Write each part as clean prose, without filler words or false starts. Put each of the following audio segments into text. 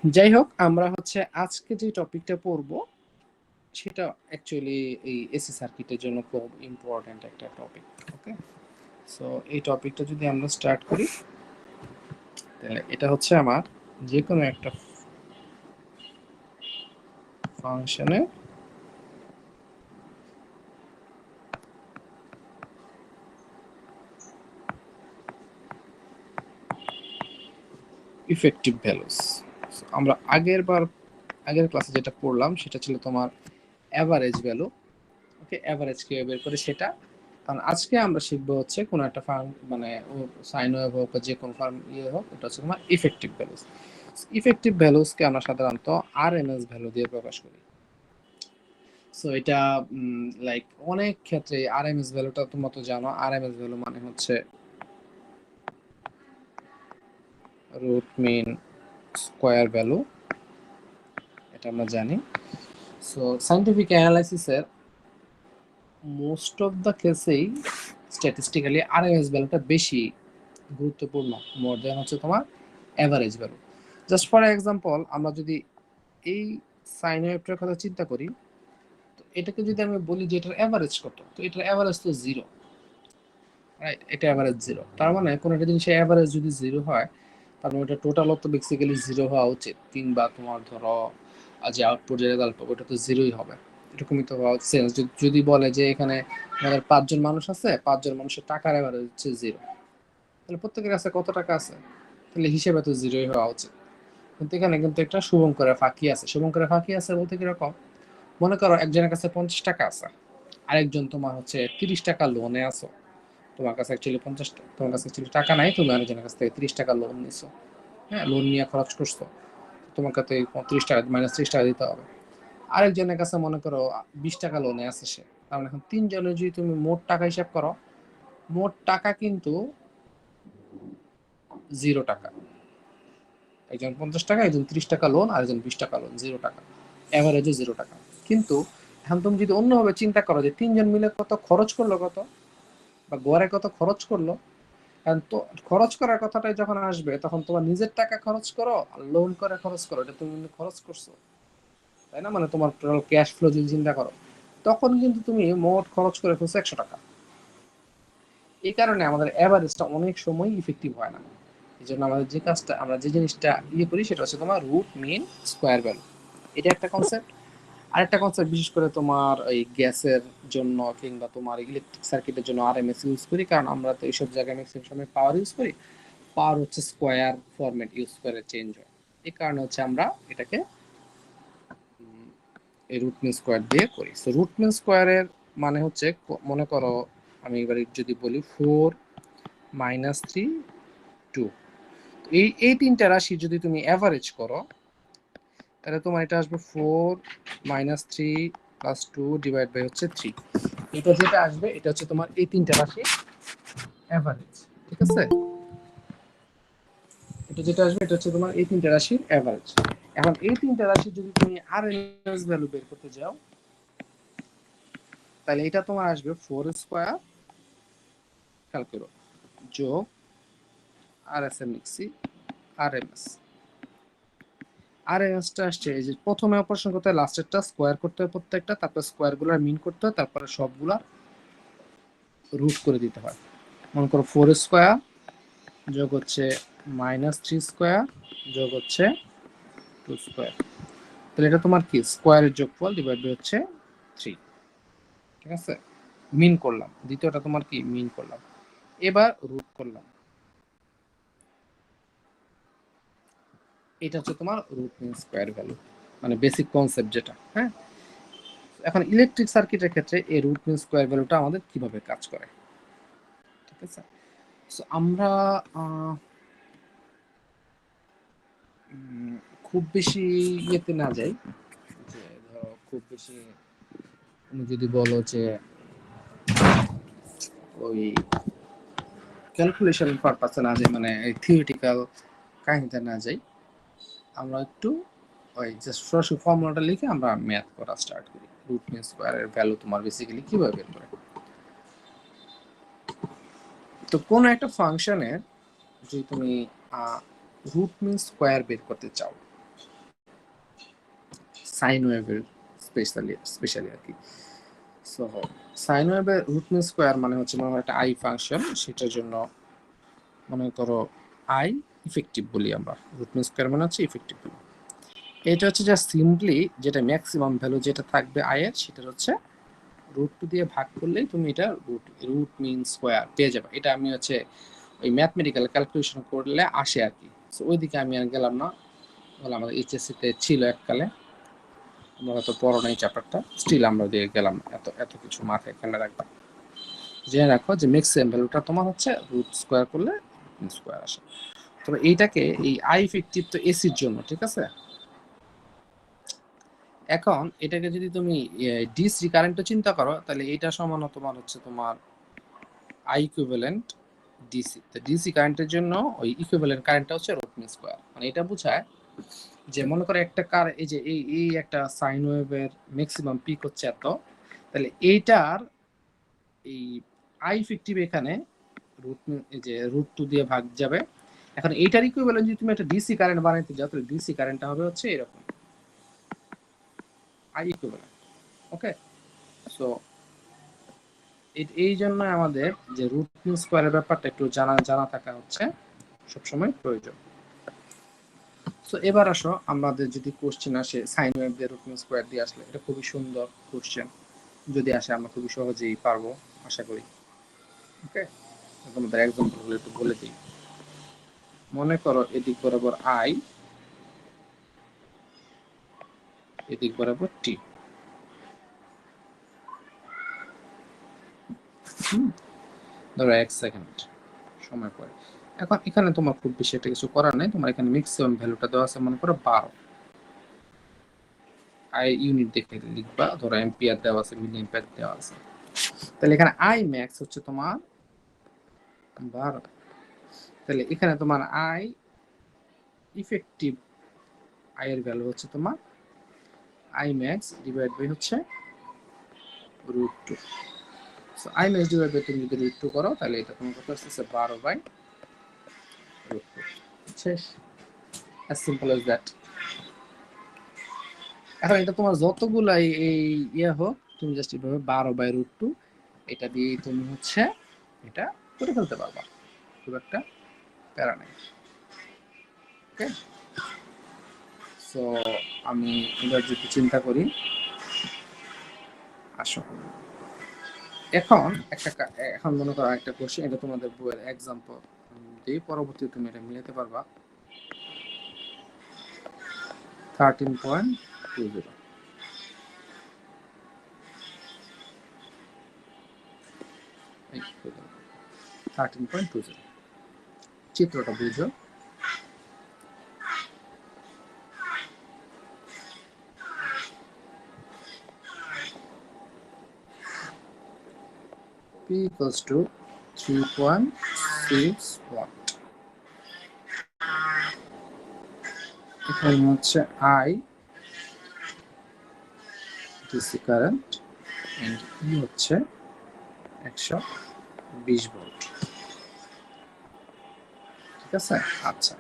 যাই হোক, আমরা হচ্ছে আজকে যে টপিকটা পড়বো সেটা অ্যাকচুয়ালি এই এসি সার্কিটের জন্য খুব ইম্পর্ট্যান্ট একটা টপিক। ওকে, সো এই টপিকটা যদি আমরা স্টার্ট করি, তাহলে এটা হচ্ছে আমার যে কোনো একটা ফাংশনের ইফেক্টিভ ভ্যালুস। আমরা আগের ক্লাসে যেটা পড়লাম সেটা ছিল তোমার অ্যাভারেজ ভ্যালু। ওকে, অ্যাভারেজ কিভাবে বের করে সেটা। কারণ আজকে আমরা শিখবো হচ্ছে কোনো একটা ফার্ম, মানে সাইন ওয়েভ হোক বা যে কোনো ফার্ম হোক, এটা হচ্ছে তোমার ইফেক্টিভ ভ্যালুস। ইফেক্টিভ ভ্যালুসকে আমরা সাধারণত আরএমএস ভ্যালু দিয়ে প্রকাশ করি। সো এটা লাইক অনেক ক্ষেত্রে আরএমএস ভ্যালুটা তোমরা তো জানো, আরএমএস ভ্যালু মানে হচ্ছে রুট মিন স্কোয়ার ভ্যালু, এটা আমরা জানি। সো সাইন্টিফিক অ্যানালাইসিসের মোস্ট অফ দ্য কেসেই স্ট্যাটিস্টিক্যালি আরএমএস ভ্যালুটা বেশি গুরুত্বপূর্ণ মোর দেন হচ্ছে তোমার average value. Just for example, আমরা যদি এই সাইন ওয়েভটার কথা চিন্তা করি, তো এটাকে যদি আমি বলি যে এটার অ্যাভারেজ কত, তো এটার অ্যাভারেজ তো জিরো, রাইট? এটা অ্যাভারেজ জিরো, তার মানে কোনো একটা জিনিসের অ্যাভারেজ যদি জিরো হয়, তার মানে ওটা টোটাল তো বেসিক্যালি জিরো হওয়া উচিত। কিংবা তোমার ধরো যে আউটপুট যে রেজাল্ট পাবো ওটা তো জিরোই হবে, এরকমই তো হওয়া সেন্স। যদি বলে যে এখানে আমাদের 5 জন মানুষ আছে, 5 জন মানুষের টাকার অ্যাভারেজ হচ্ছে জিরো, তাহলে প্রত্যেকের কাছে কত টাকা আছে? তাহলে হিসেবে তো জিরোই হওয়া উচিত। কিন্তু এখানে কিন্তু একটা শুভঙ্করের ফাঁকি আছে। শুভঙ্করের ফাঁকি আছে বলতে কিরকম, মনে করো একজনের কাছে 50 টাকা আছে, আরেকজন তোমার হচ্ছে 30 টাকা লোনে আছো। তোমার কাছে অ্যাকচুয়ালি 50 টাকা, তোমার কাছে অ্যাকচুয়ালি টাকা নাই, তুমি আরেকজনের কাছ থেকে 30 টাকা লোন নিছো। হ্যাঁ, লোন নিয়ে খরচ করছো, তোমার কাছে 30 টাকা মাইনাস 30 টাকা দিতে হবে। আরেকজনের কাছে মনে করো 20 টাকা লোনে আছে সে, কারণ এখন তিনজনের যদি তুমি মোট টাকা হিসাব করো, মোট টাকা কিন্তু 0 টাকা। একজন 50 টাকা, একজন 30 টাকা লোন, আর একজন 20 টাকা লোন, 0 টাকা, অ্যাভারেজে 0 টাকা। কিন্তু এখন তুমি যদি অন্যভাবে চিন্তা করো যে তিনজন মিলে কত খরচ করলো, কত বা গড়ে কত খরচ করলো, কারণ তো খরচ করার কথাটাই যখন আসবে, তখন তোমার নিজের টাকা খরচ করো আর লোন করে খরচ করো, এটা তুমি কিন্তু খরচ করছো, তাই না? মানে তোমার টোটাল ক্যাশ ফ্লো যদি চিন্তা করো, তখন কিন্তু তুমি মোট খরচ করে ফেলছো 100 টাকা। এই কারণে আমাদের অ্যাভারেজটা অনেক সময় ইফেক্টিভ হয় না। এই জন্য আমাদের যে কাজটা, আমরা যে জিনিসটা করি সেটা হচ্ছে তোমার রুট মিন স্কোয়ার ভ্যালু। এটা একটা কনসেপ্ট। আরেকটা কনসেপ্ট, বিশেষ করে তোমার এই গ্যাসের জন্য কিংবা তোমার ইলেকট্রিক সার্কিটের জন্য আরএমএস ইউজ করি, কারণ আমরা তো এইসব জায়গায় ম্যাক্সিমাম সময় পাওয়ার ইউজ করি। পাওয়ার হচ্ছে স্কোয়ার ফরম্যাট ইউজ করে চেঞ্জ হয়, এই কারণে হচ্ছে আমরা এটাকে এই রুট মিন স্কোয়ার দিয়ে করি। সো রুট মিন স্কোয়ারের মানে হচ্ছে, মনে করো আমি এবার যদি বলি 4 - 3 2, এই তিনটা রাশি যদি তুমি অ্যাভারেজ করো, তাহলে তোমার এটা আসবে 4 - 3 + 2 ডিভাইড বাই হচ্ছে 3। এটা যেটা আসবে এটা হচ্ছে তোমার এই তিনটা রাশি অ্যাভারেজ, ঠিক আছে? এটা যেটা আসবে এটা হচ্ছে তোমার এই তিনটা রাশির অ্যাভারেজ। এখন এই তিনটা রাশি যদি তুমি আরএমএস ভ্যালু বের করতে যাও, তাহলে এটা তোমার আসবে 4 স্কোয়ার, খেয়াল করো, যোগ আর এস এম লিখছি আরএমএস। আরএমএসটা আসছে এই যে প্রথমে অপারেশন করতে হয় লাস্টেরটা স্কোয়ার করতে হয় প্রত্যেকটা, তারপর স্কোয়ারগুলোর মিন করতে হয়, তারপরে সবগুলা রুট করে দিতে হয়। মনে করো 4 স্কোয়ার যোগ হচ্ছে -3 স্কোয়ার যোগ হচ্ছে 2 স্কোয়ার, তাহলে এটা তোমার কি স্কোয়ারের যোগফল ডিভাইড বাই হচ্ছে 3, ঠিক আছে? মিন করলাম, দ্বিতীয়টা তোমার কি মিন করলাম, এবার রুট করলাম, এটা হচ্ছে তোমার রুট মিন স্কোয়ার ভ্যালু, মানে বেসিক কনসেপ্ট যেটা। হ্যাঁ, এখন ইলেকট্রিক সার্কিটের ক্ষেত্রে এই রুট মিন স্কোয়ার ভ্যালুটা আমাদের কিভাবে কাজ করে, ঠিক আছে? সো আমরা খুব বেশি ইয়েতে না যাই, যে ধরো খুব বেশি তুমি যদি বলো যে ওই ক্যালকুলেশন পারপাসে না যাই, মানে থিওরিটিক্যাল কাহিনীতে না যাই, আমরা একটু ওই জাস্ট সরাসরি ফর্মুলাটা লিখে আমরা ম্যাথ করা স্টার্ট করি। রুট মিন স্কোয়ারের ভ্যালু তোমার বেসিক্যালি কিভাবে বের করে। তো কোন একটা ফাংশনের যদি তুমি রুট মিন স্কোয়ার বের করতে চাও, সাইন ওয়েভের স্পেশালি আর কি। সো সাইন ওয়েভের রুট মিন স্কোয়ার মানে হচ্ছে মনে হয় একটা আই ফাংশন, সেটার জন্য মনে করো আই ইফেক্টিভ বলি আমরা, রুট মিন স্কোয়ার মানে হচ্ছে ইফেক্টিভ বলি। এটা হচ্ছে যা সিম্পলি যেটা ম্যাক্সিমাম ভ্যালু যেটা থাকবে আই এর, সেটা হচ্ছে √2 দিয়ে ভাগ করলেই তুমি এটা রুট মিন স্কোয়ার পেয়ে যাবে। এটা আমি হচ্ছে ওই ম্যাথমেটিক্যাল ক্যালকুলেশন করলে আসে আর কি। সো ওইদিকে আমি আর গেলাম না, বলে আমাদের এইচএসসি তে ছিল এককালে, আমরা হয়তো পড়ো নাই চ্যাপ্টারটা, স্টিল আমরা দিয়ে গেলাম, এত এত কিছু মাথায় খেলে রাখবে। জেনে রাখো যে ম্যাক্সিমাম ভ্যালুটা তোমার হচ্ছে রুট স্কোয়ার করলে স্কোয়ার আসে। তবে এইটাকে এই আই ইফেক্টিভ তো এসির জন্য, ঠিক আছে। এখন এটাকে যদি তুমি ডিসি কারেন্টও চিন্তা করো, তাহলে এটা সমান তোমার হচ্ছে তোমার আই ইকুইভ্যালেন্ট ডিসি। তো ডিসি কারেন্টের জন্য ওই ইকুইভ্যালেন্ট কারেন্টটা হচ্ছে রুট মিন স্কোয়ার। মানে এটা বোঝায় যে মনে করো একটা কার এই যে এই একটা সাইন ওয়েভের ম্যাক্সিমাম পিক হচ্ছে এত, তাহলে এইটার এই আই ইফেক্টিভ এখানে √2 দিয়ে ভাগ যাবে। এখন এইটার ইকুইভ্যালেন্ট যদি তুমি একটা ডিসি কারেন্ট বানাইতে যাও, তাহলে ডিসি কারেন্টটা হবে হচ্ছে এরকম আই ইকুইভ্যালেন্ট। ওকে, সো এই জন্য আমাদের যে রুট মিন স্কোয়ারের ব্যাপারটা একটু জানা থাকা হচ্ছে সবসময় প্রয়োজন। সো এবার আসো আমাদের যদি কোশ্চেন আসে সাইন ওয়েভ দিয়ে √2 স্কোয়ার দিয়ে আসলে, এটা খুবই সুন্দর কোশ্চেন, যদি আসে আমরা খুবই সহজেই পারবো আশা করি। ওকে, তোমাদের এক্সাম্পল গুলো একটু বলে দিই। মনে করো এদিক বরাবর আই, এদিক বরাবর টি। ধরো 1 সেকেন্ড সময় পরে। এখন এখানে তোমার খুব বেশি একটা কিছু করার নাই, তোমার এখানে ম্যাক্সিমাম ভ্যালুটা দেওয়া আছে মনে করো 12। আই ইউনিট দেখে লিখবা, ধরো এম্পিয়ার দেওয়া আছে, মিলি এম্পিয়ার দেওয়া আছে। তাহলে এখানে আই ম্যাক্স হচ্ছে তোমার 12। তাহলে এখানে তোমার আই ইফেক্টিভ আই এর ভ্যালু হচ্ছে তোমার আই ম্যাক্স ডিভাইড বাই হচ্ছে √2। So I max divide by তুমি যদি √2 করো, তাহলে এটা তোমার কত আসছে 12/√2। শেষ, as simple as that। এখন এটা তোমার যতগুলাই এই হোক, তুমি জাস্ট এইভাবে 12/√2 এটা দিয়ে তুমি হচ্ছে এটা করে ফেলতে পারবা, খুব একটা প্যারা নাই। ওকে, সো আমি এবার যদি চিন্তা করি, আসো এখন এখন মনে করো একটা কোশ্চেন, এটা তোমাদের বইয়ের এক্সাম্পল দিয়ে পরবর্তীতে তুমি এটা মিলাতে পারবা। 13.20 13.20 চিত্রটা বুঝো। P equals to 3.6 watt। এখানে হচ্ছে I DC current and E হচ্ছে 120 ভোল্ট, ঠিক আছে। আচ্ছা,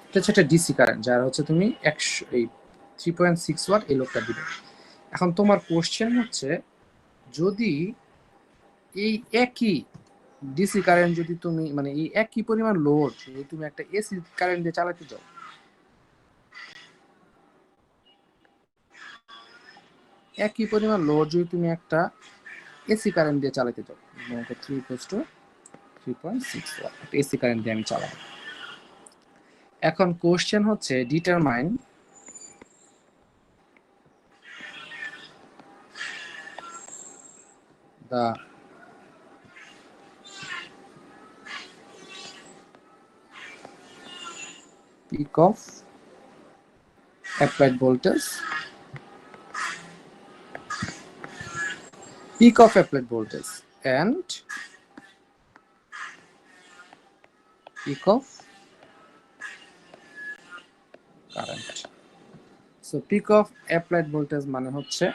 এটা হচ্ছে একটা ডিসি কারেন্ট যার হচ্ছে তুমি 3.6 ওয়াট এই লোডটা দিবে। এখন তোমার কোশ্চেন হচ্ছে, যদি এই একই ডিসি কারেন্ট যদি তুমি মানে এই একই পরিমাণ লোড যদি তুমি একটা এসি কারেন্ট দিয়ে চালাতে চাও, একই পরিমাণ লোড যদি তুমি একটা এসি কারেন্ট দিয়ে চালাতে চাও, 3.6 ওয়াট এসি কারেন্ট দিয়ে আমি চালাবো। এখন কোশ্চেন হচ্ছে determine the peak of applied voltage, peak of applied voltage and peak of current। so peak of applied voltage মানে হচ্ছে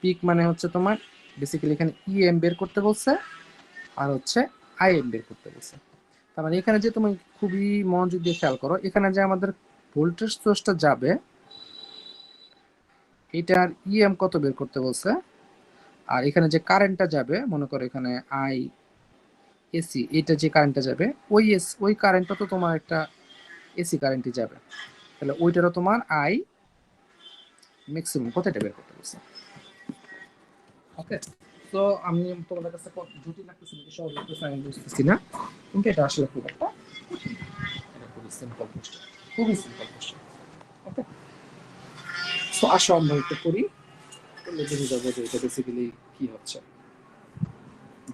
পিক মানে হচ্ছে তোমার বেসিক্যালি এখানে ইএম বের করতে বলছে আর হচ্ছে আইএম বের করতে বলছে। তার মানে এখানে যে তুমি খুবই মনোযোগ দিয়ে খেয়াল করো, এখানে যে আমাদের ভোল্টেজ সোর্সটা যাবে এটার ইএম কত বের করতে বলছে, আর এখানে যে কারেন্টটা যাবে মনে করো এখানে আই এসি, এটা যে কারেন্টটা যাবে ওই কারেন্টটা তো তোমার একটা এসি কারেন্টই যাবে, তাহলে ওইটারও তোমার আই ম্যাক্সিমাম কতটা বের করতে বলছে। ওকে, তো আমি তোমাদের কাছে জটিল লাগতেছে নাকি সহজ লাগতেছে আমি বুঝতেছি না, কিন্তু এটা আসলে খুব একটা এটা খুবই সিম্পল কোশ্চেন, খুবই সিম্পল কোশ্চেন। ওকে, সো আসো আমরা একটু করি, করলে বুঝে যাবো যে এটা বেসিক্যালি কি হচ্ছে।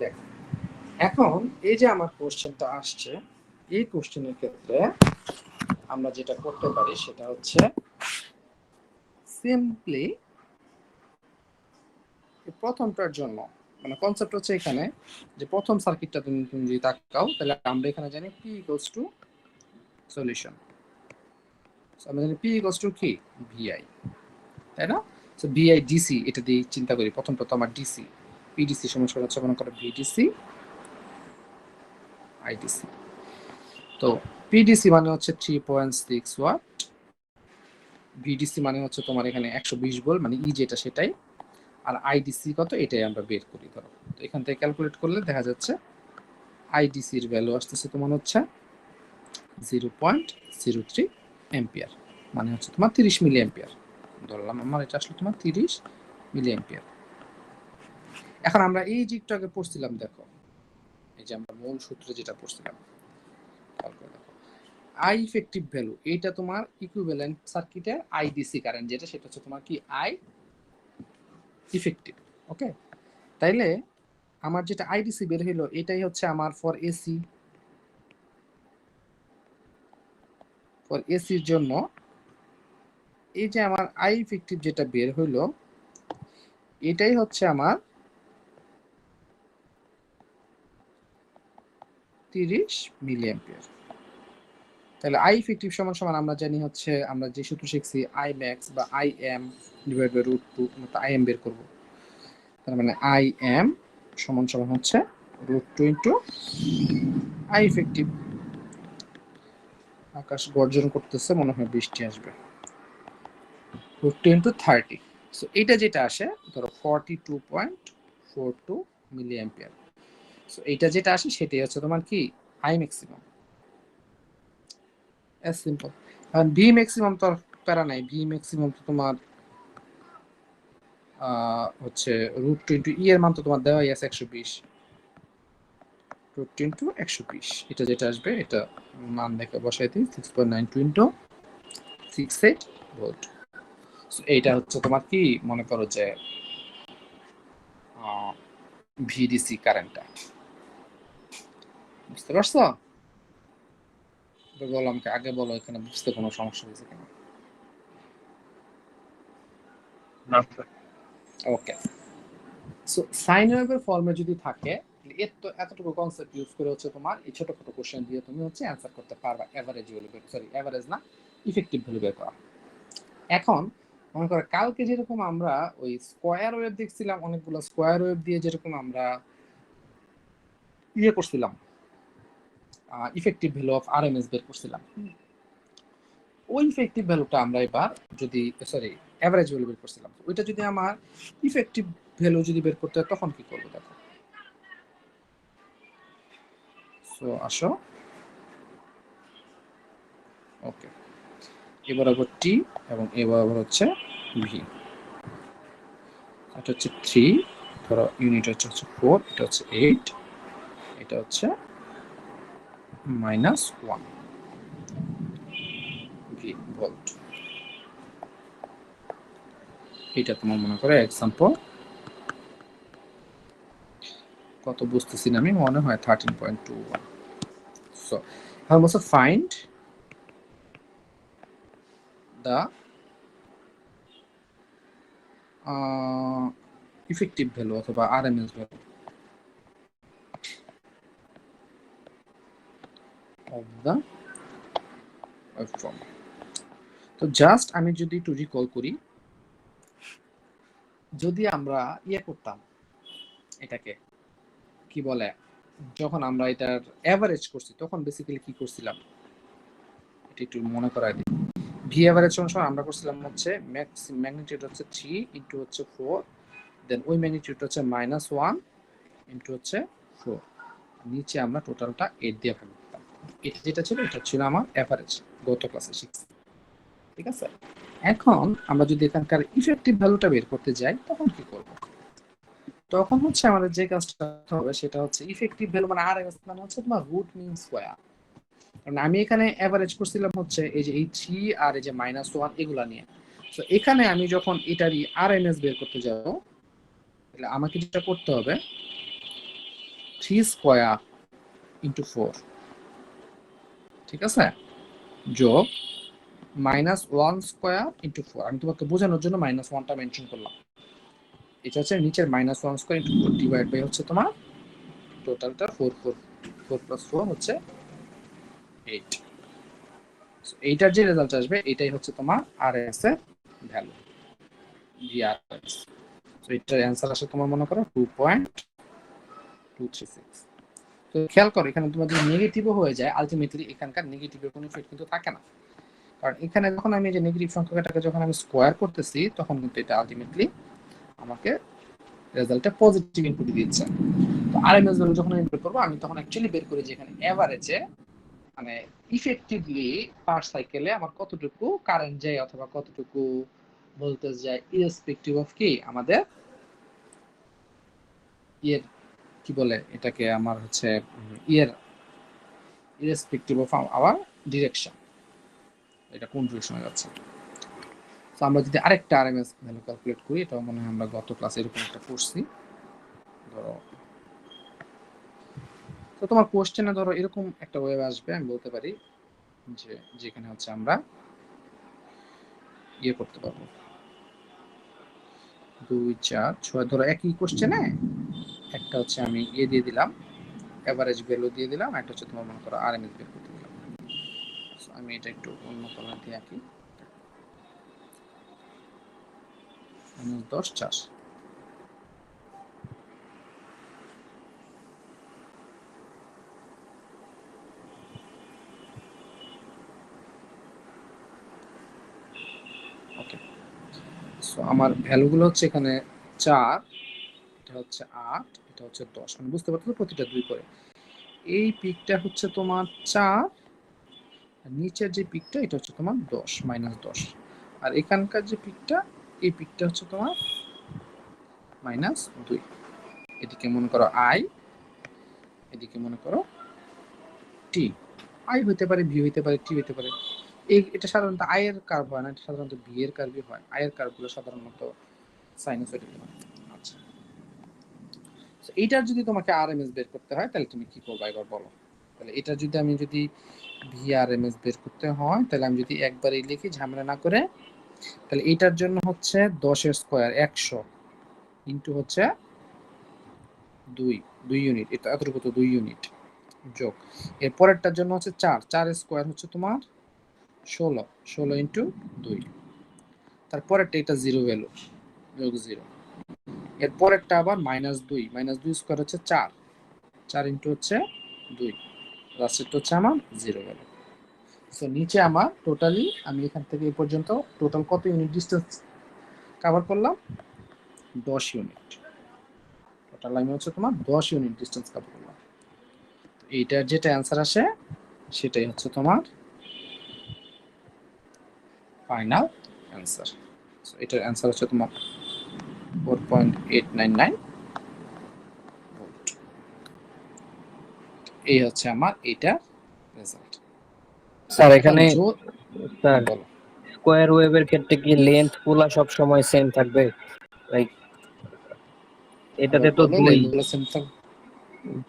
দেখো এখন এই যে আমার কোশ্চেনটা আসছে, এই কোশ্চেনের ক্ষেত্রে আমরা যেটা করতে পারি সেটা হচ্ছে সিম্পলি প্রথমটার জন্য মানে কনসেপ্ট হচ্ছে এখানে যে প্রথম সার্কিটটা তুমি তুমি যদি তাকাও তাহলে আমরা এখানে জানি P ইকুয়ালস টু সলিউশন, আমরা জানি P ইকুয়ালস টু কি VI, তাই না? সো VI DC এটা দিয়ে চিন্তা করি, প্রথমটা তো আমার DC, PDC সমান হচ্ছে মনে করো VDC IDC। তো PDC মানে হচ্ছে 3.6 ওয়াট, VDC মানে হচ্ছে তোমার এখানে 120 ভোল্ট মানে ই যেটা সেটাই, আর আইডিসি কত এটাই আমরা বের করি ধরো। তো এখান থেকে ক্যালকুলেট করলে দেখা যাচ্ছে আইডিসির ভ্যালু আসতেছে তোমার হচ্ছে 0.03 এম্পিয়ার, মানে হচ্ছে তোমার 30 মিলি এম্পিয়ার ধরলাম, আমার এটা আসলে তোমার 30 মিলি এম্পিয়ার। এখন আমরা এই যে একটু আগে পড়ছিলাম দেখো, এই যে আমরা মূল সূত্রে যেটা পড়ছিলাম দেখো, আই ইফেক্টিভ ভ্যালু এইটা তোমার ইকুইভ্যালেন্ট সার্কিটের আইডিসি কারেন্ট যেটা সেটা হচ্ছে তোমার কি আই ইফেক্টিভ। ওকে, তাইলে আমার যেটা আইডিসি বের হইলো এটাই হচ্ছে আমার ফর এসির জন্য এই যে আমার আই ইফেক্টিভ যেটা বের হইলো এটাই হচ্ছে আমার 30 মিলি অ্যাম্পিয়ার। তাহলে আই ইফেক্টিভ সমান সমান আমরা জানি হচ্ছে আমরা যে সূত্র শিখছি আই ম্যাক্স বা I M divide by root two, তো আই এম বের করব, তার মানে আই এম সমান সমান হচ্ছে root two into I effective. আকাশ গর্জন করতেছে, মনে হয় বৃষ্টি আসবে। রুট টু ইন্টু 30, সো এটা যেটা আসে ধরো 42.42 মিলি অ্যাম্পিয়ার। সো এটা যেটা আসে সেটাই হচ্ছে তোমার কি আই ম্যাক্সিমাম, এস সিম্পল। আর ভি ম্যাক্সিমাম তো আর প্যারা নাই, ভি ম্যাক্সিমাম তো তোমার হচ্ছে রুট টু ইন্টু ই এর মান তো তোমার দেওয়াই আছে 120, রুট টু ইন্টু 120 এটা যেটা আসবে এটা মান দেখে বসাই দিই 6.92 ইন্টু 68 ভোল্ট। এইটা হচ্ছে তোমার কি মনে করো যে ভিডিসি কারেন্টটা, বুঝতে পারছো? বলো আমাকে আগে বলো এখানে বুঝতে কোনো সমস্যা হয়েছে কিনা। ওকে, সো সাইন ওয়েভের ফর্মে যদি থাকে এর তো এতটুকু কনসেপ্ট ইউজ করে হচ্ছে তোমার এই ছোটখাটো কোশ্চেন দিয়ে তুমি হচ্ছে অ্যান্সার করতে পারবা এভারেজ ভ্যালু বের, সরি এভারেজ না ইফেক্টিভ ভ্যালু বের করা। এখন মনে করো কালকে যেরকম আমরা ওই স্কোয়ার ওয়েভ দেখছিলাম, অনেকগুলো স্কোয়ার ওয়েভ দিয়ে যেরকম আমরা ইয়ে করছিলাম ইফেক্টিভ ভ্যালু অফ আরএমএস বের করছিলাম, ওই ইফেক্টিভ ভ্যালুটা আমরা এবার যদি সরি এভারেজ ভ্যালু বের করছিলাম, ওইটা যদি আমার ইফেক্টিভ ভ্যালু যদি বের করতে হয় তখন কি করবো দেখো। সো আসো, ওকে, এ বরাবর টি এবং এ বরাবর হচ্ছে ভি, এটা হচ্ছে 3 ধরো ইউনিট হচ্ছে 4, এটা হচ্ছে 8, এটা হচ্ছে -1 ভি ভোল্ট। এটা তোমার মনে করো এক্সাম্পল কত বুঝতেছি না আমি, মনে হয় 13.21। সো এখন বলছে ফাইন্ড দ্য ইফেক্টিভ ভ্যালু অথবা RMS value of the waveform. তো জাস্ট আমি যদি একটু রিকল করি, যদি আমরা ইয়ে করতাম এটাকে কি বলে, যখন আমরা এটার এভারেজ করছি তখন বেসিক্যালি কি করছিলাম এটা একটু মনে করাই দিই। ভি এভারেজ সমান আমরা করছিলাম হচ্ছে ম্যাগনিটিউড হচ্ছে 3 ইনটু হচ্ছে 4, দেন ওই ম্যাগনিটিউড হচ্ছে -1 ইনটু হচ্ছে 4, নিচে আমরা টোটালটা 8 দিয়ে ভাগ করতাম। এটা যেটা ছিল এটা ছিল আমার এভারেজ, গত ক্লাসে শিখছি, ঠিক আছে। এখন আমরা যদি এখানকার ইফেক্টিভ ভ্যালুটা বের করতে যাই তখন কি করব? তখন হচ্ছে আমাদের যে কাজটা হবে সেটা হচ্ছে ইফেক্টিভ ভ্যালু মানে আরএমএস মানে হচ্ছে তোমার রুট মিন স্কয়ার। কারণ আমি এখানে এভারেজ করছিলাম হচ্ছে এই যে এই 3 আর এই যে -1 এগুলা নিয়ে। তো এখানে আমি যখন এটারই আরএমএস বের করতে যাব তাহলে আমাকে যেটা করতে হবে 3 স্কয়ার ইনটু 4, ঠিক আছে, যোগ -1 স্কয়ার ইনটু 4। আমি তোমাকে বোঝানোর জন্য -1টা মেনশন করলাম। এটা হচ্ছে নিচের -1 স্কয়ার ইনটু 4 ডিভাইড বাই হচ্ছে তোমার টোটালটা 4 প্লাস 4 হচ্ছে 8। এইটার যে রেজাল্ট আসবে এটাই হচ্ছে তোমার আরএস এর ভ্যালু, ভিআরএস। তো এটার অ্যান্সার আসে তোমার মনে করো 2.236। তো খেয়াল করো এখানে তোমার যদি নেগেটিভও হয়ে যায় আলটিমেটলি এখানকার নেগেটিভের কোনো ইফেক্ট কিন্তু থাকে না, কারণ এখানে যখন আমি যে নেগেটিভ সংখ্যাটাকে যখন আমি স্কোয়ার করতেছি তখন কিন্তু এটা আলটিমেটলি আমাকে রেজাল্টে পজিটিভ ইনপুট দিচ্ছে। তো আরএমএস ভ্যালু যখন আমি বের করব আমি তখন অ্যাকচুয়ালি বের করি যে এখানে এভারেজে মানে ইফেক্টিভলি পার সাইকেলে আমার কতটুকু কারেন্ট যায় অথবা কতটুকু ভোল্টেজ যায় ইরেসপেক্টিভ অফ কি আমাদের ইয়ের কি বলে এটাকে আমার হচ্ছে ইয়ের ইরেসপেক্টিভ অফ আওয়ার ডিরেকশন, এটা কোন ডিরেকশনে যাচ্ছে। তো আমরা যদি আরেকটা আরএমএস ভ্যালু ক্যালকুলেট করি, এটা মনে হয় আমরা গত ক্লাসে এরকম একটা করছি। ধরো তো তোমার কোশ্চেনে ধরো এরকম একটা ওয়েভ আসবে, আমি বলতে পারি যে যেখানে হচ্ছে আমরা ইয়ে করতে পারবো 2 4 6 ধরো একই কোশ্চেনে একটা হচ্ছে আমি ইয়ে দিয়ে দিলাম এভারেজ ভ্যালু দিয়ে দিলাম, একটা হচ্ছে তোমার মনে করো আরএমএস বের করতে দিলাম। আমি এটা একটু অন্য কালার দিয়ে আঁকি, -10 4। ওকে, সো আমার ভ্যালুগুলো হচ্ছে এখানে 4, এটা হচ্ছে 8, এটা হচ্ছে 10, মানে বুঝতে পারছো প্রতিটা 2 করে। এই পিকটা হচ্ছে তোমার 4 আর নিচের যে পিকটা এটা হচ্ছে তোমার 10 -10, আর এখানকার যে পিকটা এই পিকটা হচ্ছে তোমার -2। এদিকে মনে করো আই, এদিকে মনে করো টি। আই হইতে পারে, ভি হইতে পারে, টি হইতে পারে। এটা সাধারণত আই এর কার্ভ হয় না, এটা সাধারণত ভি এর কার্ভই হয়। আই এর কার্ভগুলো সাধারণত সাইনোসয়েডাল হয়। আচ্ছা, তো এইটার যদি তোমাকে আরএমএস বের করতে হয় তাহলে তুমি কি করবে এবার বলো। তাহলে এটা যদি আমি যদি ভিআরএমএস বের করতে হয় তাহলে আমি যদি একবারই লিখি ঝামেলা না করে, তাহলে এটার জন্য হচ্ছে 10 এর স্কয়ার 100 ইনটু হচ্ছে 2 ইউনিট, এটা এতটুকু তো 2 ইউনিট, যোগ এর পরেরটার জন্য হচ্ছে 4 এর স্কয়ার হচ্ছে তোমার 16 ইনটু 2, তারপরেরটা এটা 0 ভ্যালু যোগ 0, এর পরেরটা আবার -2 স্কয়ার হচ্ছে 4 ইনটু হচ্ছে 2, লাস্টেরটা হচ্ছে আমার 0 ভ্যালু। সো নিচে আমার টোটালি আমি এখান থেকে এই পর্যন্ত টোটাল কত ইউনিট ডিসটেন্স কভার করলাম? 10 ইউনিট। টোটাল আমি হচ্ছে তোমার 10 ইউনিট ডিসটেন্স কভার করলাম। এইটার যেটা অ্যান্সার আসে সেটাই হচ্ছে তোমার ফাইনাল অ্যান্সার। সো এটার অ্যান্সার হচ্ছে তোমার 4.899 ভোল্ট। এই হচ্ছে আমার এইটার রেজাল্ট। স্যার এখানে স্যার বলো স্কয়ার ওয়েভের ক্ষেত্রে কি লেন্থ গুলা সব সময় সেম থাকবে? লাইক এটাতে তো 2,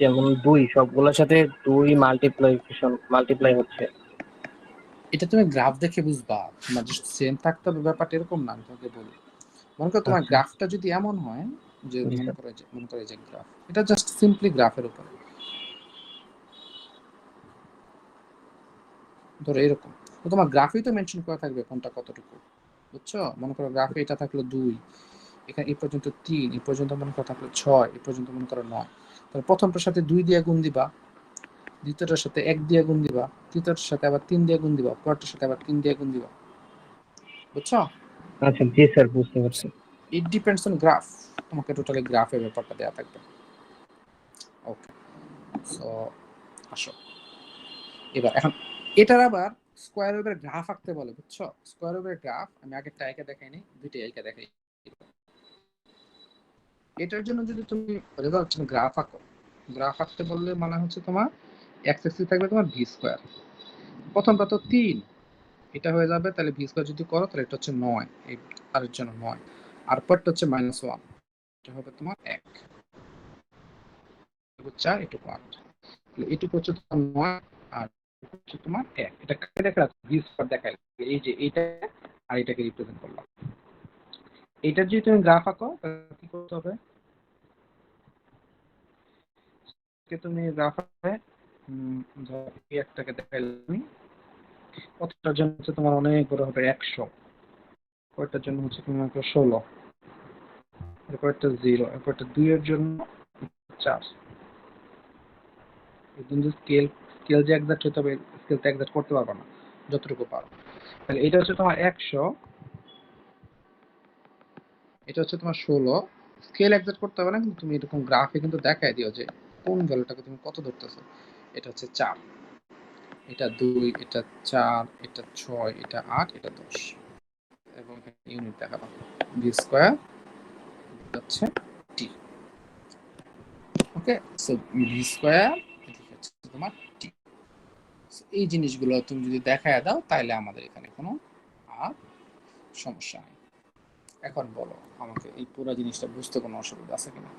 যেমন 2 সবগুলোর সাথে 2 মাল্টিপ্লাই হচ্ছে। এটা তুমি গ্রাফ দেখে বুঝবা, তোমার জাস্ট সেম থাকতে হবে ব্যাপারটা এরকম না। আমি তোমাকে বলি, মনে করো তোমার গ্রাফটা যদি এমন হয় যে মনে করো এই যে গ্রাফ, এটা জাস্ট সিম্পলি গ্রাফের উপরে ধরো এরকম, তো তোমার গ্রাফেই তো মেনশন করা থাকবে কোনটা কতটুকু, বুঝছো? মনে করো গ্রাফে এটা থাকলো 2, এখানে এই পর্যন্ত 3, এই পর্যন্ত মনে করো থাকলো 6, এই পর্যন্ত মনে করো 9, তাহলে প্রথমটার সাথে 2 দিয়ে গুণ দিবা, দ্বিতীয়টার সাথে 1 দিয়ে গুণ দিবা, তৃতীয়টার সাথে আবার 3 দিয়ে গুণ দিবা, পরেরটার সাথে আবার 3 দিয়ে গুণ দিবা, বুঝছো? আচ্ছা জি স্যার, বুঝতে পারছি। ইট ডিপেন্ডস অন গ্রাফ, তোমাকে টোটালি গ্রাফের ব্যাপারটা দেওয়া থাকবে। ওকে, সো আসো এবার এখন এটার আবার স্কোয়ার ওয়েভের গ্রাফ আঁকতে বলে, বুঝছো? স্কোয়ার ওয়েভের গ্রাফ আমি আগের টাইকে দেখাইনি, দুইটা এলকে দেখাই। এটার জন্য যদি তুমি রেজাল্ট গ্রাফ আঁকো, গ্রাফ আঁকতে বললে মানে হচ্ছে তোমার এক্স অ্যাক্সিস থাকবে তোমার ভি স্কোয়ার, প্রথমটা তো 3, এটা হয়ে যাবে, তাহলে ভি স্কোয়ার যদি করো তাহলে এটা হচ্ছে 9, এই তারের জন্য 9, আর পরটা হচ্ছে -1, এটা হবে তোমার 1, এটুকু 4, এটুকু 8, এটুকু হচ্ছে তোমার 9 আর হচ্ছে তোমার 1, এটা কাকে দেখা যাচ্ছে ভি স্কোয়ার দেখাইলে, এই যে এইটা আর এটাকে রিপ্রেজেন্ট করলাম। এটা যদি তুমি গ্রাফ আঁকো তাহলে কি করতে হবে, তুমি গ্রাফ আঁকবে ধরো এই একটাকে দেখাইলাম, কতটার জন্য হচ্ছে তোমার অনেক বড় হবে 100, কয়টার জন্য হচ্ছে তোমার 16, এরপর একটা 0, এরপর একটা 2 এর জন্য 4, একদম যে স্কেল স্কেল যে এক্সাক্ট হতে হবে, স্কেল তো এক্সাক্ট করতে পারবে না যতটুকু পারো। তাহলে এটা হচ্ছে তোমার 100, এটা হচ্ছে তোমার 16, স্কেল এক্সাক্ট করতে হবে না, কিন্তু তুমি এরকম গ্রাফে কিন্তু দেখায় দিও যে কোন ভ্যালুটাকে তুমি কত ধরতেছো। এটা হচ্ছে 4, এটা 2, এটা 4, এটা 6, এটা 8, এটা 10, এবং ইউনিট দেখালাম ভি স্কয়ার হচ্ছে টি। ওকে, সো ভি স্কয়ার হচ্ছে তোমার টি। এই জিনিসগুলো তুমি যদি দেখায় দাও তাহলে আমাদের এখানে কোনো আর সমস্যা নেই। এখন বলো আমাকে এই পুরো জিনিসটা বুঝতে কোনো অসুবিধা আছে কিনা?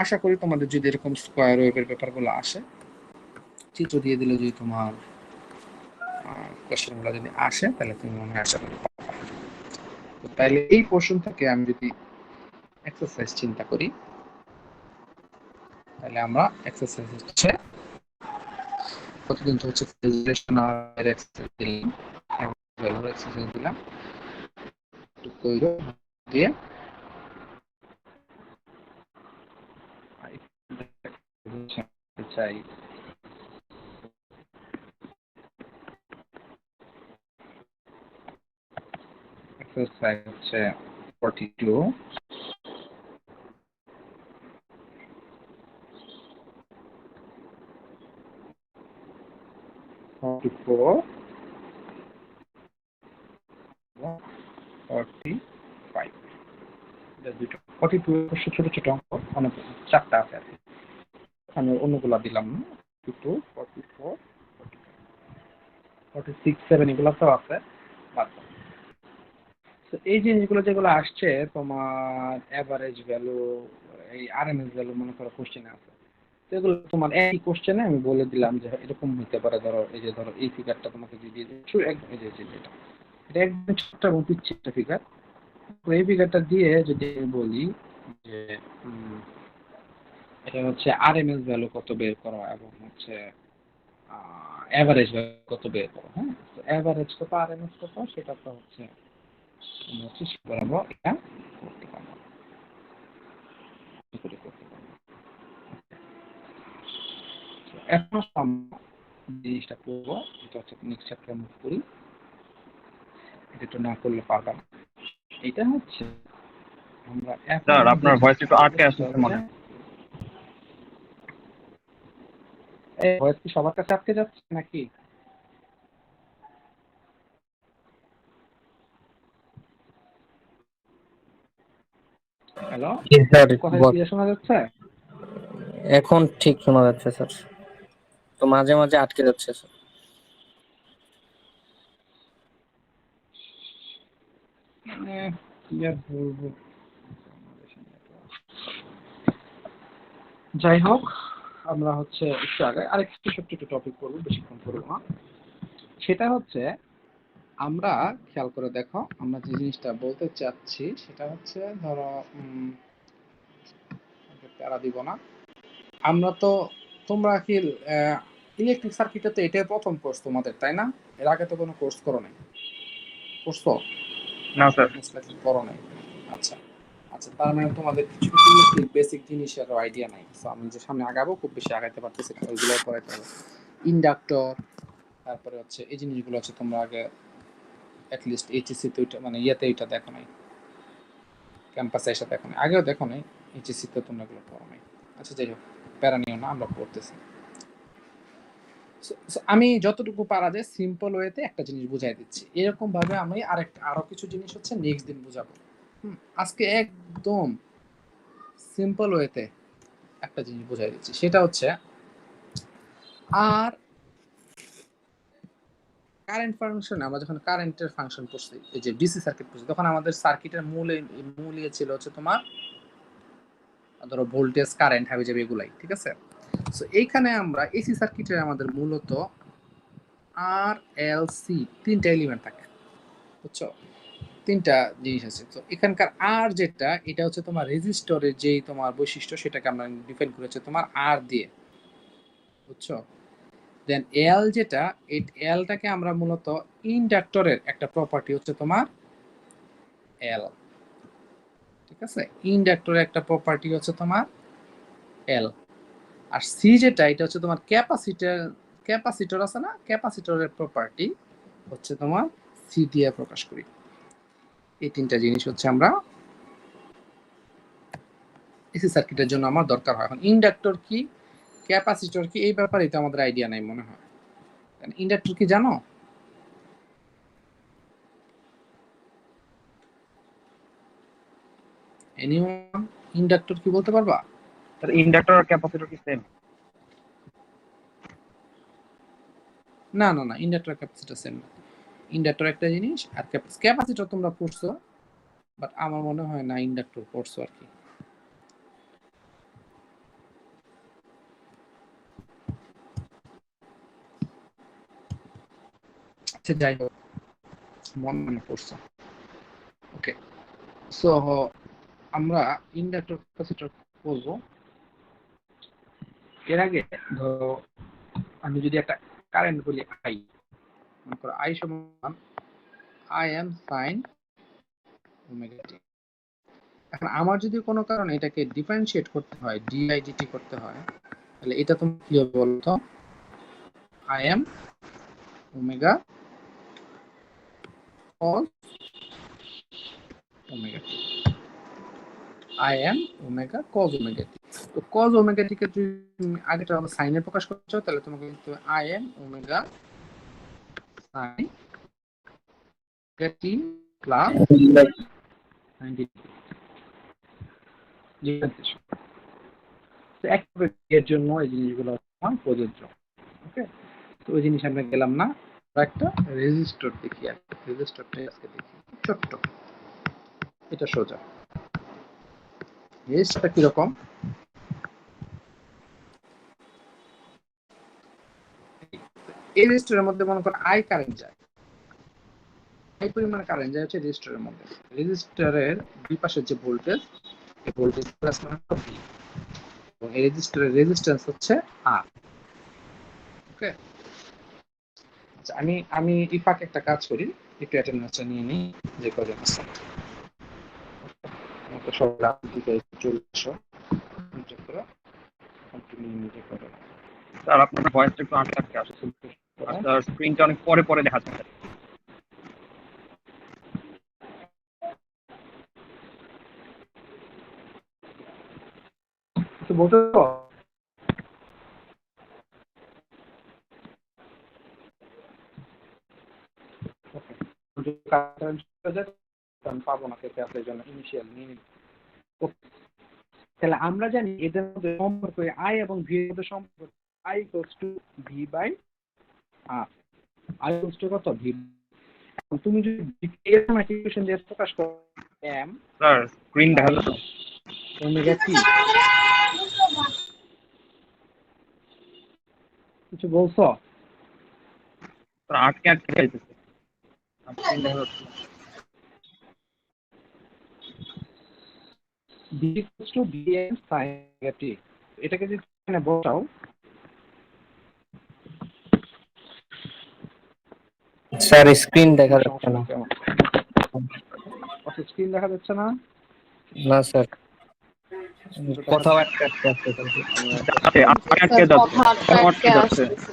আশা করি তোমাদের যদি এরকম স্কোয়ার ওয়েভের ব্যাপারগুলো আসে, চিত্র দিয়ে দিলে যদি তোমার কোশ্চেনগুলো যদি আসে তাহলে তুমি মনে হয় আশা করি তাহলে এই পোর্শন থেকে আমি যদি এক্সারসাইজ চিন্তা করি, তাহলে আমরা এক্সারসাইজ হচ্ছে প্রতিদিন তো হচ্ছে রিলেশন আর এক্সারসাইজ দিলাম, ভ্যালুর এক্সারসাইজ দিলাম, দিয়ে চাই এক্সারসাইজ হচ্ছে 42, 44, 45, দুটো 42 ছোট ছোট অঙ্ক, অনেক 4টা আছে আর কি, আমি অন্যগুলা দিলাম না, 42, 44, 46, 7 এগুলো তো আছে বাদ দাও। তো এই জিনিসগুলো যেগুলো আসছে তোমার এভারেজ ভ্যালু, এই আরএমএস ভ্যালু মনে করো কোশ্চেনে আছে, তো এগুলো তোমার এই কোশ্চেনে আমি বলে দিলাম যে এরকম হতে পারে। ধরো এই যে ধরো এই ফিগারটা তোমাকে দিয়ে দিচ্ছি, এই যে এটা এটা একদম ছোট্ট এবং পিচ্ছি একটা ফিগার, তো এই ফিগারটা দিয়ে যদি আমি বলি যে এটা হচ্ছে আরএমএস ভ্যালু কত বের করো এবং হচ্ছে এভারেজ ভ্যালু কত বের করো, হ্যাঁ, তো এভারেজ কত আরএমএস কত সেটা তো হচ্ছে আমরা চেষ্টা করবো এটা করতে পারবো, করতে পারবো। এখন আমরা জিনিসটা করবো, এটা হচ্ছে নেক্সট চ্যাপ্টার মুভ করি, এটা না করলে পারবা না। এটা হচ্ছে আমরা স্যার আপনার ভয়েস একটু আটকে আসছে মনে হয়। এই ভয়েস কি সবার কাছে আটকে যাচ্ছে নাকি? হ্যালো, জি স্যার, কথা ক্লিয়ার শোনা যাচ্ছে? এখন ঠিক শোনা যাচ্ছে স্যার, তো মাঝে মাঝে আটকে যাচ্ছে স্যার। মানে কি আর বলবো, যাই হোক আমরা হচ্ছে একটু আগে আরেকটু ছোট্ট একটু টপিক করবো, বেশিক্ষণ করবো না। সেটা হচ্ছে আমরা খেয়াল করে দেখো, আমরা যে জিনিসটা বলতে চাচ্ছি সেটা হচ্ছে ধরো প্যারা দিব না, আমরা তো তোমরা কি ইলেকট্রিক সার্কিটে তো এটাই প্রথম কোর্স তোমাদের, তাই না? এর আগে তো কোনো কোর্স করো নাই, করছো? না স্যার। করো নাই, আচ্ছা আচ্ছা, তার মানে তোমাদের কিছু কিছু বেসিক জিনিসের আইডিয়া নাই। তো আমি যে সামনে আগাবো খুব বেশি আগাইতে পারতেছি না, ওইগুলো পড়াইতে হবে। ইন্ডাক্টর, তারপরে হচ্ছে এই জিনিসগুলো হচ্ছে তোমরা আগে অ্যাটলিস্ট এইচএসসি তে ওইটা মানে ইয়েতে এটা দেখো নাই, ক্যাম্পাসে এসে দেখো নাই, আগেও দেখো নাই, এইচএসসি তে তোমরা এগুলো পড়ো নাই। আচ্ছা যাই হোক, প্যারা নিও না, আমরা পড়তেছি। আমি যতটুকু পারা যায় সিম্পল ওয়েতে একটা জিনিস বুঝাই দিচ্ছি, এরকম ভাবে আমি আরো কিছু জিনিস হচ্ছে নেক্সট দিন বুঝাবো। আজকে একদম সিম্পল ওয়েতে একটা জিনিস বুঝাই দিচ্ছি, সেটা হচ্ছে আর কারেন্ট ফাংশন। আমরা যখন কারেন্টের ফাংশন পড়ছি, এই যে ডিসি সার্কিট পড়ছি, তখন আমাদের সার্কিটের মূল ছিল হচ্ছে তোমার ধরো ভোল্টেজ, কারেন্ট, হাবি যাবে এগুলাই, ঠিক আছে। সো এইখানে আমরা এসি সার্কিটের আমাদের মূলত আর এল সি তিনটা এলিমেন্ট থাকে, বুঝছো, তিনটা জিনিস আছে। তো এখানকার আর যেটা, এটা হচ্ছে তোমার রেজিস্টরের যেই তোমার বৈশিষ্ট্য, সেটাকে আমরা ডিফাইন করেছি তোমার আর দিয়ে, বুঝছো। দেন এল যেটা, এই এলটাকে আমরা মূলত ইন্ডাক্টরের একটা প্রপার্টি হচ্ছে তোমার এল, ঠিক আছে, ইন্ডাক্টরের একটা প্রপার্টি হচ্ছে তোমার এল। আর সি যেটা, এটা হচ্ছে তোমার ক্যাপাসিটর আছে না, ক্যাপাসিটরের প্রপার্টি হচ্ছে তোমার সি দিয়ে প্রকাশ করি। এই তিনটা জিনিস হচ্ছে আমরা এসি সার্কিটের জন্য আমার দরকার হয়। এখন ইন্ডাক্টর কি, ক্যাপাসিটর কি, এই ব্যাপারে তো আমাদের আইডিয়া নাই মনে হয়। ইন্ডাক্টর কি জানো? এনিওয়ান ইন্ডাক্টর কি বলতে পারবা? ইন্ডাক্টর আর ক্যাপাসিটর কি সেম? না না না, ইন্ডাক্টর ক্যাপাসিটর সেম না। ইন্ডাক্টর একটা জিনিস আর ক্যাপাসিটর তোমরা পড়ছো, বাট আমার মনে হয় না ইন্ডাক্টর পড়ছো আর কি। আচ্ছা যাই হোক, মনে পড়ছো। ওকে, সো আমরা ইন্ডাক্টর ক্যাপাসিটর বলবো। এর আগে ধরো আমি যদি একটা কারেন্ট বলি আই, মনে করো আই সমান আই এম সাইন ওমেগা টি। এখন আমার যদি কোনো কারণে এটাকে ডিফারেন্সিয়েট করতে হয়, ডিআইডিটি করতে হয়, তাহলে এটা তুমি কি হবে বলতো? I M omega cos omega t, I M omega cos omega t. তো কস ওমেগা টিকে যদি তুমি আগেটা আবার সাইনে প্রকাশ করছো, তাহলে তোমাকে কিন্তু I M omega sign T plus 90 differentiation. তো একভাবে এর জন্য এই জিনিসগুলো প্রযোজ্য। ওকে, তো ওই জিনিস আমরা গেলাম না, একটা রেজিস্টর দেখি, আর রেজিস্টরটা আজকে দেখি ছোট্ট, এটা সোজা। রেজিস্টরটা কিরকম? এই রেজিস্টরের মধ্যে মনে করেন আই কারেন্ট যায়, এই পরিমাণে কারেন্ট যায় হচ্ছে রেজিস্টরের মধ্যে। রেজিস্টরের দুই পাশের যে ভোল্টেজ, এই ভোল্টেজ প্লাস মানে ভি, এবং এই রেজিস্টরের রেজিস্ট্যান্স হচ্ছে আর। ওকে, আচ্ছা আমি ইফাক একটা কাজ করি, একটু অ্যাটেন্ডেন্সটা নিয়ে নিই যে কজন আছে। আমাকে সব রাত দিকে চলে আসো, স্যার আপনার ভয়েসটা একটু আটকে আটকে আসছে, স্যার স্ক্রিনটা অনেক পরে পরে দেখা যাচ্ছে। কিছু বলতে পারো? পাবো না খেতে আসলে জন্য ইনিশিয়াল নিয়ে নিব। তাহলে আমরা জানি এদের মধ্যে সম্পর্ক আই এবং ভি এর মধ্যে সম্পর্ক I equals to V by R. I equals to কত? ভি। এখন তুমি যদি এরকম ইকুয়েশন দিয়ে প্রকাশ করো এম স্যার স্ক্রিন দেখা যাচ্ছে ওমেগা টি, কিছু বলছো? স্যার আটকে আটকে যাইতেছে, স্ক্রিন দেখা যাচ্ছে। V equals to V M sine omega t, এটাকে যদি এখানে বসাও, স্যার স্ক্রিন দেখা যাচ্ছে না। অত স্ক্রিন দেখা যাচ্ছে না? না স্যার, কোথাও আটকে আটকে আসছে, আটকে যাচ্ছে, কথা আটকে আসতেছে।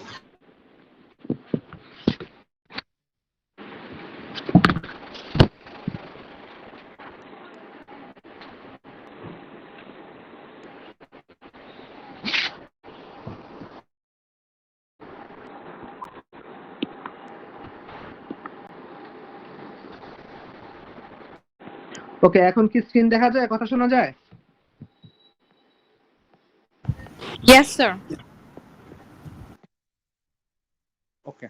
ওকে, এখন কি স্ক্রিন দেখা যায়, কথা শোনা যায়? Yes, sir. ওকে,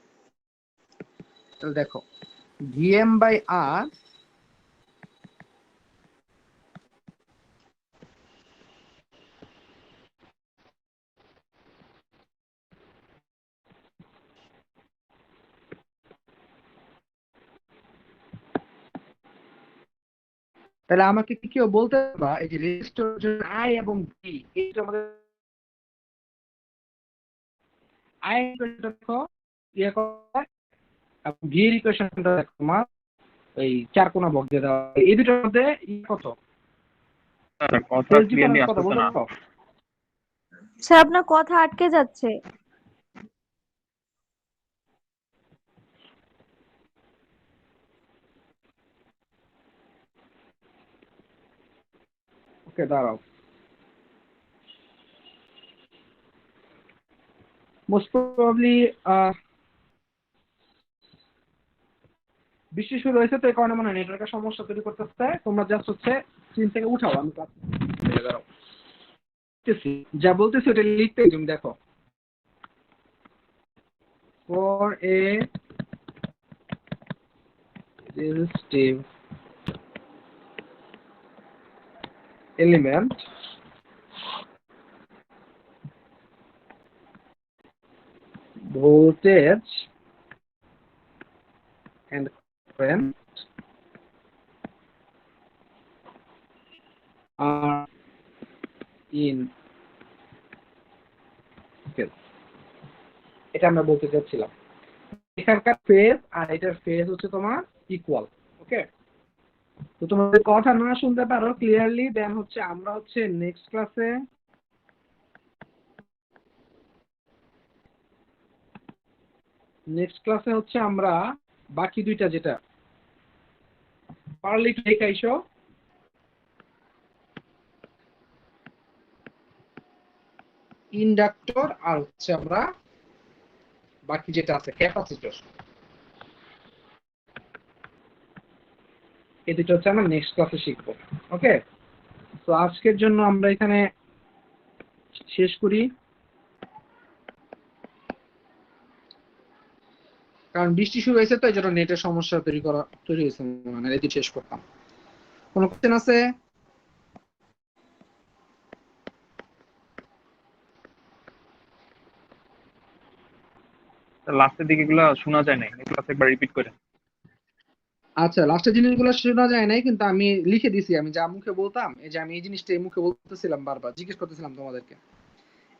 তাহলে দেখো Vm by R তাহলে আমাকে কি কেউ বলতে পারবা এই যে রেজিস্টার জন্য আই এবং ভি, এইটা আমাদের আই ইকুয়েশনটা দেখো ইয়ে করে, এবং ভি এর ইকুয়েশনটা দেখো তোমার এই চার কোণা বক দিয়ে দেওয়া, এই দুটোর মধ্যে কত স্যার কথা ফেজ ক্লিয়ারলি ডিফারেন্স কত আসতেছে বলতে না। পারো? স্যার আপনার কথা আটকে যাচ্ছে। ওকে দাঁড়াও, মোস্ট প্রবাবলি বৃষ্টি শুরু হয়েছে তো এই কারণে মনে হয় নেটওয়ার্কের সমস্যা তৈরি করতেছে। তোমরা জাস্ট হচ্ছে স্ক্রিন থেকে উঠাও, আমি ক্লাস দাঁড়াও যা বলতেছি ওটা লিখতে তুমি দেখো। For a resistive element voltage and current are in phase, এটা আমরা বলতে চাচ্ছিলাম। এখানকার ফেজ আর এটার ফেজ হচ্ছে তোমার ইকুয়াল। ওকে, তো তোমাদের কথা না শুনতে পারো ক্লিয়ারলি, দেন হচ্ছে আমরা হচ্ছে নেক্সট ক্লাসে হচ্ছে আমরা বাকি দুইটা যেটা পারলে একটু দেখে আইসো। ইন্ডাক্টর আর হচ্ছে আমরা বাকি যেটা আছে ক্যাপাসিটর, এই দুটো হচ্ছে আমরা নেক্সট ক্লাসে শিখবো। ওকে, তো আজকের জন্য আমরা এখানে শেষ করি, কারণ বৃষ্টি শুরু হয়েছে তো এই জন্য নেটের সমস্যা তৈরি হয়েছে, মানে এটি শেষ করতাম। কোনো কোশ্চেন আছে? লাস্টের দিকে এগুলো শোনা যায় না, ক্লাস একবার রিপিট করে। আচ্ছা, লাস্টের জিনিসগুলো শোনা যায় নাই, কিন্তু আমি লিখে দিছি। আমি যা মুখে বলতাম, এই যে আমি এই জিনিসটা এই মুখে বলতেছিলাম, বারবার জিজ্ঞেস করতেছিলাম তোমাদেরকে,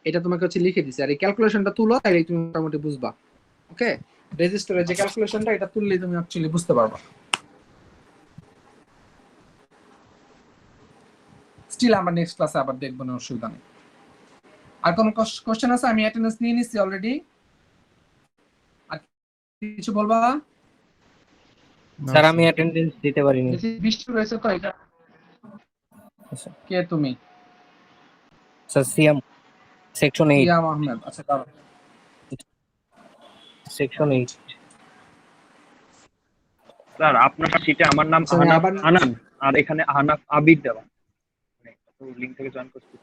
এটা তোমাকে হচ্ছে লিখে দিছি। আর এই ক্যালকুলেশনটা তুলো, তাহলে তুমি মোটামুটি বুঝবা। ওকে, রেজিস্টারের যে ক্যালকুলেশনটা এটা তুললেই তুমি অ্যাকচুয়ালি বুঝতে পারবা। স্টিল আমরা নেক্সট ক্লাসে আবার দেখবো না, অসুবিধা নেই। আর কোনো কোশ্চেন আছে? আমি অ্যাটেন্ডেন্স নিয়ে নিচ্ছি অলরেডি। আর কিছু বলবা? স্যার আমি অ্যাটেন্ডেন্স দিতে পারিনি। বৃষ্টি রয়েছে তো এটা। কে তুমি? Sir CM section 8। সিয়াম আহমেদ। আচ্ছা দাঁড়াও, সেকশন 8। স্যার আপনার শীটে আমার নাম আচ্ছা, আমি আহনাফ আবার আনান, আর এখানে আহনাফ আবিদ দেওয়া, লিঙ্ক থেকে জয়েন করছি।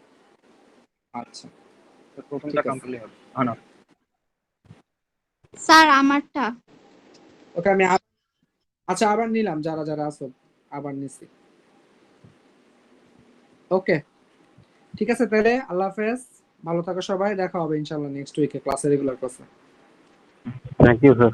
আচ্ছা তো প্রথমটা ঠিক আছে। কমপ্লিট হবে আহনাফ। স্যার আমারটা। ওকে, আমি আচ্ছা আবার নিলাম, যারা যারা আছো আবার নিছি। ওকে ঠিক আছে, তাহলে আল্লাহ হাফেজ, ভালো থাকো সবাই, দেখা হবে ইনশাআল্লাহ নেক্সট উইকে ক্লাসে, রেগুলার ক্লাসে। Thank you sir.